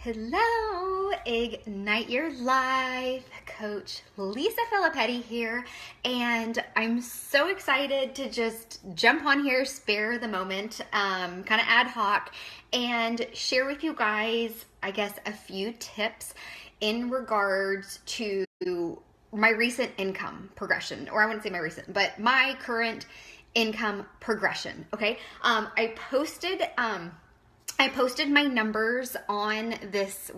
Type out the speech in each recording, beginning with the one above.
Hello, Ignite Your Life, Coach Lisa Filippetti here, and I'm so excited to just jump on here, spare the moment, kind of ad hoc, and share with you guys, I guess, a few tips in regards to my recent income progression, or I wouldn't say my recent, but my current income progression, okay? I posted my numbers on this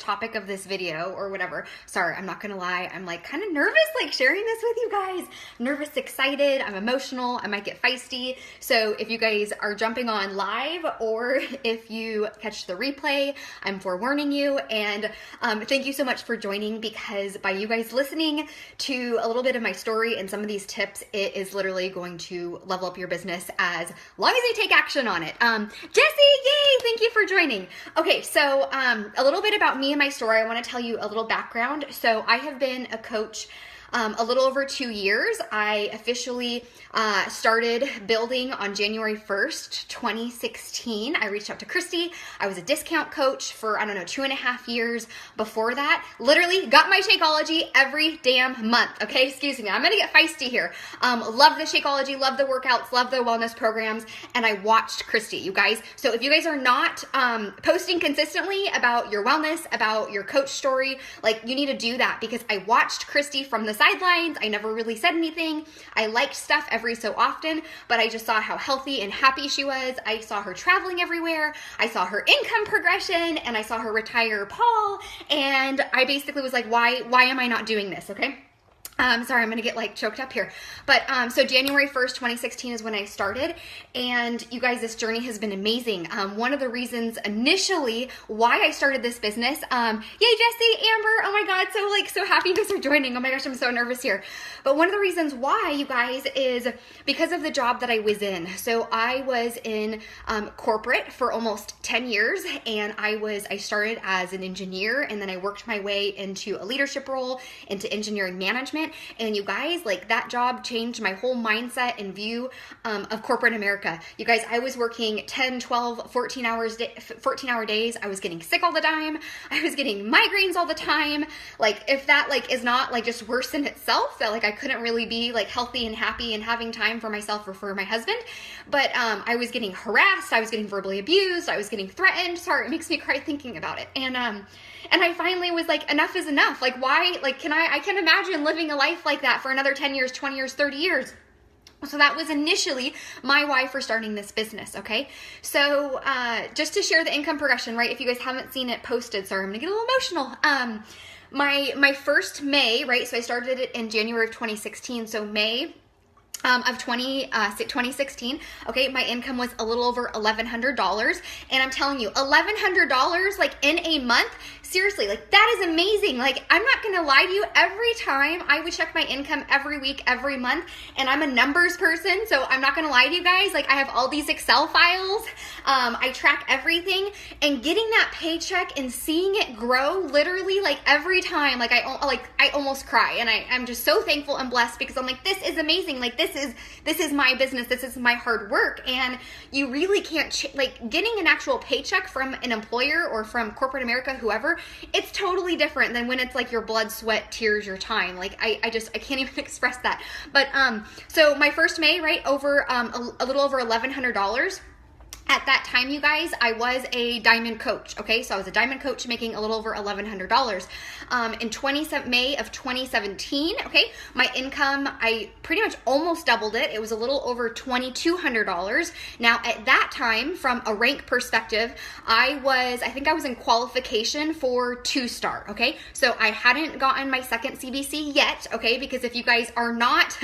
topic of this video or whatever. Sorry, I'm not gonna lie. I'm like kind of nervous, like sharing this with you guys. Nervous, excited, I'm emotional, I might get feisty. So if you guys are jumping on live or if you catch the replay, I'm forewarning you. And thank you so much for joining, because by you guys listening to a little bit of my story and some of these tips, it is literally going to level up your business as long as you take action on it. Jesse, yay! Thank you for joining. Okay, so a little bit about me and my story. I want to tell you a little background. So I have been a coach a little over 2 years. I officially started building on January 1st, 2016. I reached out to Christy. I was a discount coach for, 2.5 years before that. Literally got my Shakeology every damn month. Okay, excuse me. I'm going to get feisty here. Love the Shakeology, love the workouts, love the wellness programs, and I watched Christy, you guys. So if you guys are not posting consistently about your wellness, about your coach story, like you need to do that, because I watched Christy from the sidelines. I never really said anything. I liked stuff every so often, but I just saw how healthy and happy she was. I saw her traveling everywhere. I saw her income progression, and I saw her retire Paul. And I basically was like, why am I not doing this? Okay. Sorry, I'm going to get like choked up here. But, so January 1st, 2016 is when I started, and you guys, this journey has been amazing. One of the reasons initially why I started this business, yay, Jesse, Amber, oh my God, so happy you guys are joining. Oh my gosh, I'm so nervous here. But one of the reasons why, you guys, is because of the job that I was in. So I was in, corporate for almost 10 years, and I started as an engineer, and then I worked my way into a leadership role, into engineering management. And you guys, like that job changed my whole mindset and view of corporate America. You guys, I was working 10, 12, 14 hour days. I was getting sick all the time. I was getting migraines all the time. Like if that like is not like just worse in itself, that like I couldn't really be like healthy and happy and having time for myself or for my husband. But I was getting harassed. I was getting verbally abused. I was getting threatened. Sorry, it makes me cry thinking about it. And I finally was like, enough is enough. Like why, like I can imagine living a life like that for another 10 years, 20 years, 30 years. So that was initially my why for starting this business, okay? So just to share the income progression, right? If you guys haven't seen it posted, sorry, I'm gonna get a little emotional. My first May, right? So I started it in January of 2016. So May of 2016, okay, my income was a little over $1,100, and I'm telling you, $1,100 like in a month, seriously, like that is amazing. Like I'm not gonna lie to you, every time I would check my income every week, every month, and I'm a numbers person, so I'm not gonna lie to you guys, like I have all these Excel files, I track everything, and getting that paycheck and seeing it grow literally like every time, like I almost cry, and I'm just so thankful and blessed, because I'm like, this is amazing. Like this is my business, this is my hard work. And you really can't like getting an actual paycheck from an employer or from corporate America, whoever, it's totally different than when it's like your blood, sweat, tears, your time. Like I can't even express that. But so my first May, right, over a little over $1,100. At that time, you guys, I was a diamond coach, okay? So I was a diamond coach making a little over $1,100. In May of 2017, okay, my income, I pretty much almost doubled it. It was a little over $2,200. Now, at that time, from a rank perspective, I think I was in qualification for 2-star, okay? So I hadn't gotten my second CBC yet, okay? Because if you guys are not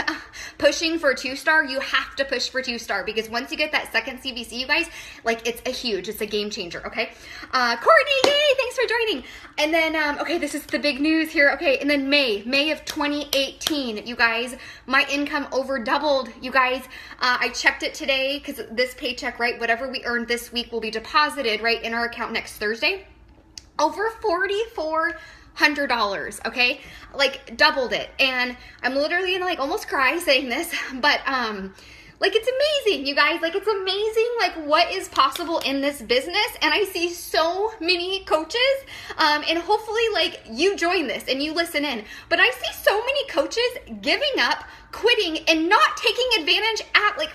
pushing for 2-star, you have to push for 2-star, because once you get that second CBC, you guys, like it's a game changer, okay? Courtney, yay, thanks for joining. And then, okay, this is the big news here, okay, and then May of 2018, you guys, my income over doubled, you guys. I checked it today, because this paycheck, right, whatever we earned this week will be deposited, right, in our account next Thursday. Over $4,400, okay, like doubled it. And I'm literally gonna like almost cry saying this, but Like, it's amazing, you guys. Like, it's amazing, like, what is possible in this business. And I see so many coaches, and hopefully, like, you join this and you listen in. But I see so many coaches giving up, quitting, and not taking advantage at, like,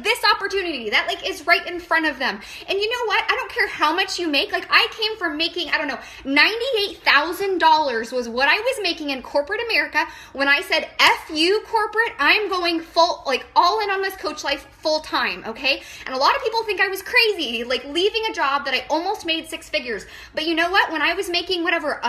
this opportunity that, like, is right in front of them. And you know what? I don't care how much you make. Like, I came from making, I don't know, $98,000 was what I was making in corporate America when I said, F you, corporate, I'm going full, like, all in on this coach life full time, okay? And a lot of people think I was crazy, like, leaving a job that I almost made 6 figures. But you know what? When I was making whatever,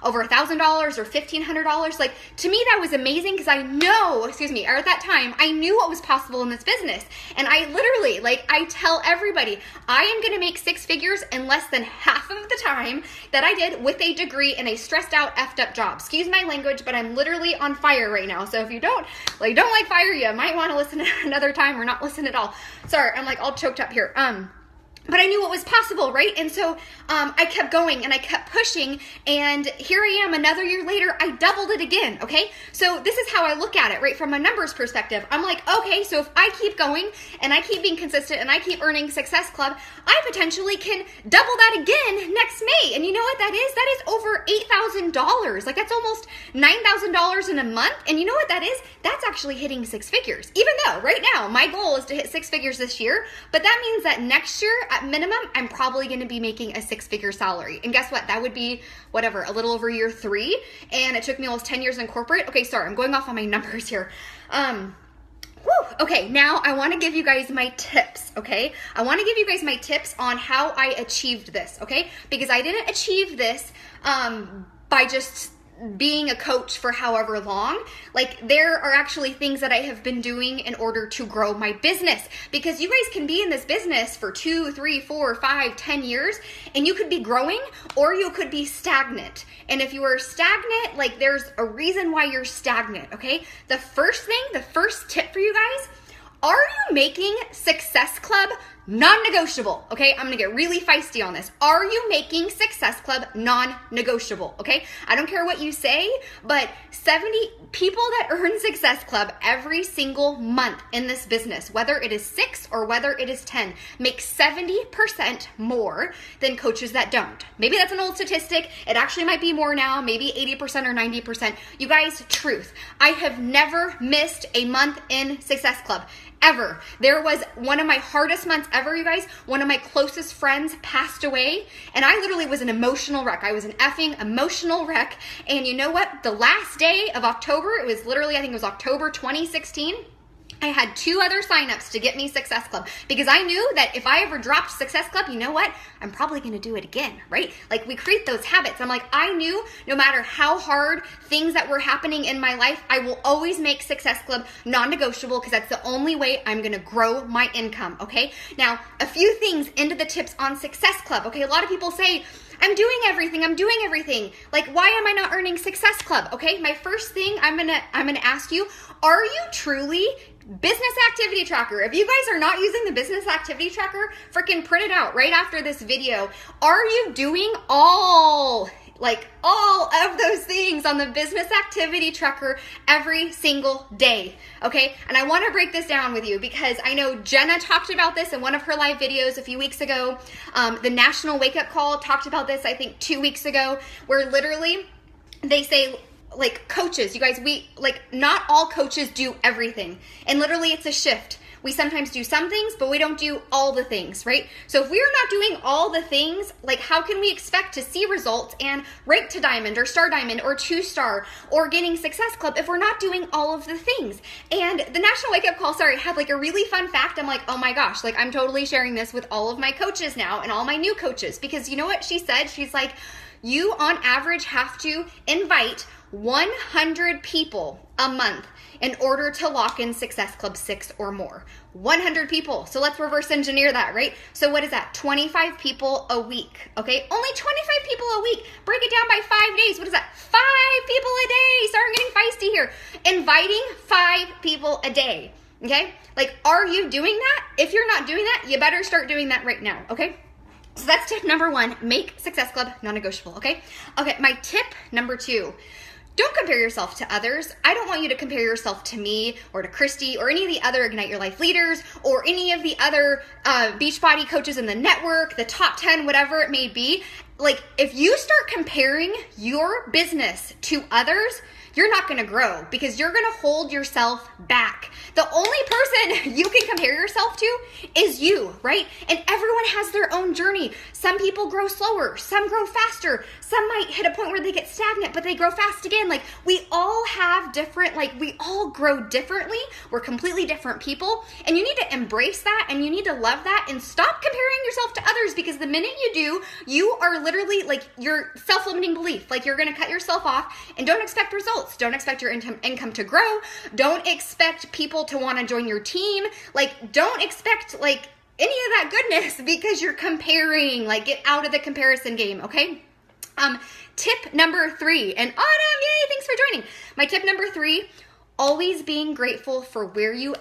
over $1,000 or $1,500, like, to me that was amazing because I know, or at that time, I knew what was possible in this business. And I literally, like, I tell everybody, I am going to make 6 figures in less than half of the time that I did with a degree in a stressed out, effed up job. Excuse my language, but I'm literally on fire right now. So if you don't like fire, you might want to listen another time or not listen at all. Sorry, I'm like all choked up here. But I knew what was possible, right? And so I kept going and I kept pushing, and here I am another year later, I doubled it again, okay? So this is how I look at it, right? From a numbers perspective, I'm like, okay, so if I keep going and I keep being consistent and I keep earning Success Club, I potentially can double that again next May. And you know what that is? That is over $8,000. Like, that's almost $9,000 in a month. And you know what that is? That's actually hitting 6 figures. Even though right now my goal is to hit 6 figures this year, but that means that next year, at minimum, I'm probably going to be making a 6-figure salary. And guess what? That would be whatever, a little over year 3. And it took me almost 10 years in corporate. Okay, sorry, I'm going off on my numbers here. Okay, now I want to give you guys my tips, okay? I want to give you guys my tips on how I achieved this, okay? Because I didn't achieve this by just being a coach for however long. Like, there are actually things that I have been doing in order to grow my business, because you guys can be in this business for 2, 3, 4, 5, 10 years, and you could be growing or you could be stagnant. And if you are stagnant, like, there's a reason why you're stagnant, okay? The first tip for you guys, are you making Success Club non-negotiable? Okay, I'm gonna get really feisty on this. Are you making Success Club non-negotiable? Okay, I don't care what you say, but 70 people that earn Success Club every single month in this business, whether it is 6 or whether it is 10, make 70% more than coaches that don't. Maybe that's an old statistic. It actually might be more now, maybe 80% or 90%. You guys, truth. I have never missed a month in Success Club. Ever. There was one of my hardest months ever, you guys. One of my closest friends passed away, and I literally was an emotional wreck. I was an effing emotional wreck. And you know what? The last day of October, it was literally, I think it was October 2016, I had 2 other signups to get me Success Club, because I knew that if I ever dropped Success Club, you know what? I'm probably going to do it again, right? Like, we create those habits. I'm like, I knew no matter how hard things that were happening in my life, I will always make Success Club non-negotiable, because that's the only way I'm going to grow my income, okay? Now, a few things into the tips on Success Club, okay? A lot of people say, I'm doing everything. Like, why am I not earning Success Club? Okay, my first thing I'm gonna ask you, are you truly business activity tracker? If you guys are not using the business activity tracker, freaking print it out right after this video. Are you doing all of those things on the business activity tracker every single day? Okay, and I want to break this down with you, because I know Jenna talked about this in one of her live videos a few weeks ago. The National Wake Up Call talked about this, I think 2 weeks ago, where literally they say, like, coaches, you guys, not all coaches do everything. And literally it's a shift. We sometimes do some things, but we don't do all the things, right? So if we are not doing all the things, like, how can we expect to see results and rank to diamond or star diamond or 2-star or getting Success Club if we're not doing all of the things? And the National Wake Up Call, had like a really fun fact. I'm like, oh my gosh, like, I'm totally sharing this with all of my coaches now and all my new coaches, because you know what she said? She's like, you on average have to invite 100 people a month in order to lock in Success Club 6 or more. 100 people. So let's reverse engineer that, right? So what is that? 25 people a week, okay? Only 25 people a week. Break it down by 5 days. What is that? 5 people a day. Sorry, I'm getting feisty here. Inviting 5 people a day, okay? Like, are you doing that? If you're not doing that, you better start doing that right now, okay? So that's tip number 1, make Success Club non-negotiable, okay? Okay, my tip number 2, don't compare yourself to others. I don't want you to compare yourself to me or to Christy or any of the other Ignite Your Life leaders or any of the other Beachbody coaches in the network, the top 10, whatever it may be. Like, if you start comparing your business to others, you're not going to grow because you're going to hold yourself back. The only person you can compare yourself to is you, right? And everyone has their own journey. Some people grow slower, some grow faster, some might hit a point where they get stagnant, but they grow fast again. Like, we all have different, like, we all grow differently. We're completely different people, and you need to embrace that, and you need to love that, and stop comparing yourself to others, because the minute you do, you are literally, like, your self-limiting belief. Like, you're going to cut yourself off, and don't expect results. Don't expect your income to grow. Don't expect people to want to join your team. Like, don't expect, like, any of that goodness because you're comparing. Like, get out of the comparison game, okay? Tip number 3, and Autumn, yay, thanks for joining. My tip number 3, always being grateful for where you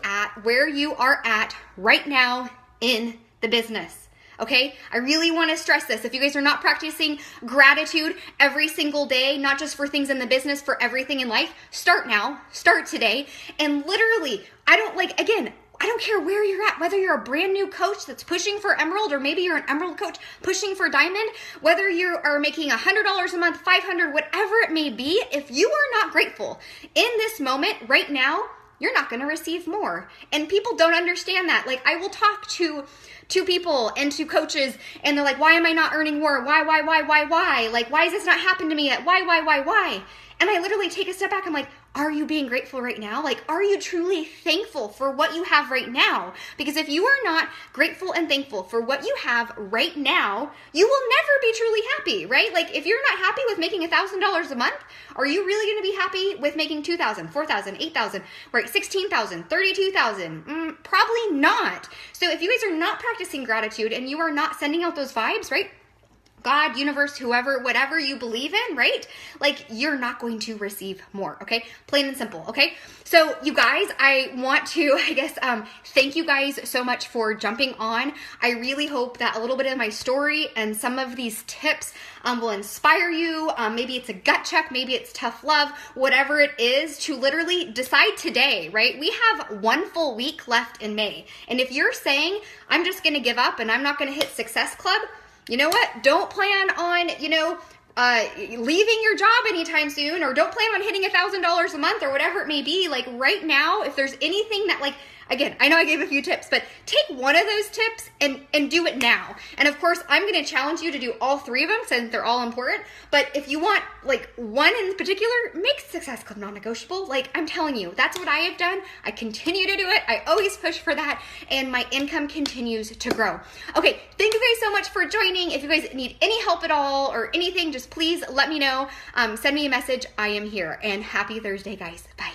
are at right now in the business. Okay, I really want to stress this. If you guys are not practicing gratitude every single day, not just for things in the business, for everything in life, start now, start today. And literally, I don't care where you're at, whether you're a brand new coach that's pushing for Emerald, or maybe you're an Emerald coach pushing for Diamond, whether you are making $100 a month, $500, whatever it may be, if you are not grateful in this moment right now, you're not going to receive more. And people don't understand that. Like, I will talk to people and to coaches, and they're like, why am I not earning more? Why? Like, why has this not happened to me yet? Why? And I literally take a step back. I'm like, are you being grateful right now? Like, are you truly thankful for what you have right now? Because if you are not grateful and thankful for what you have right now, you will never be truly happy, right? Like, if you're not happy with making $1,000 a month, are you really going to be happy with making $2,000, $4,000, $8,000, right? $16,000, $32,000? Probably not. So if you guys are not practicing gratitude and you are not sending out those vibes, right? God, universe, whoever, whatever you believe in, right? Like, you're not going to receive more, okay? Plain and simple, okay? So you guys, I want to, thank you guys so much for jumping on. I really hope that a little bit of my story and some of these tips will inspire you. Maybe it's a gut check, maybe it's tough love, whatever it is, to literally decide today, right? We have 1 full week left in May. And if you're saying, I'm just gonna give up and I'm not gonna hit Success Club, you know what? Don't plan on, leaving your job anytime soon, or don't plan on hitting $1,000 a month or whatever it may be. Like, right now, if there's anything that, like, again, I know I gave a few tips, but take one of those tips and do it now. And of course, I'm going to challenge you to do all 3 of them since they're all important. But if you want, like, one in particular, make Success Club non-negotiable. Like, I'm telling you, that's what I have done. I continue to do it. I always push for that, and my income continues to grow. Okay, thank you guys so much for joining. If you guys need any help at all or anything, just please let me know. Send me a message. I am here. And happy Thursday, guys. Bye.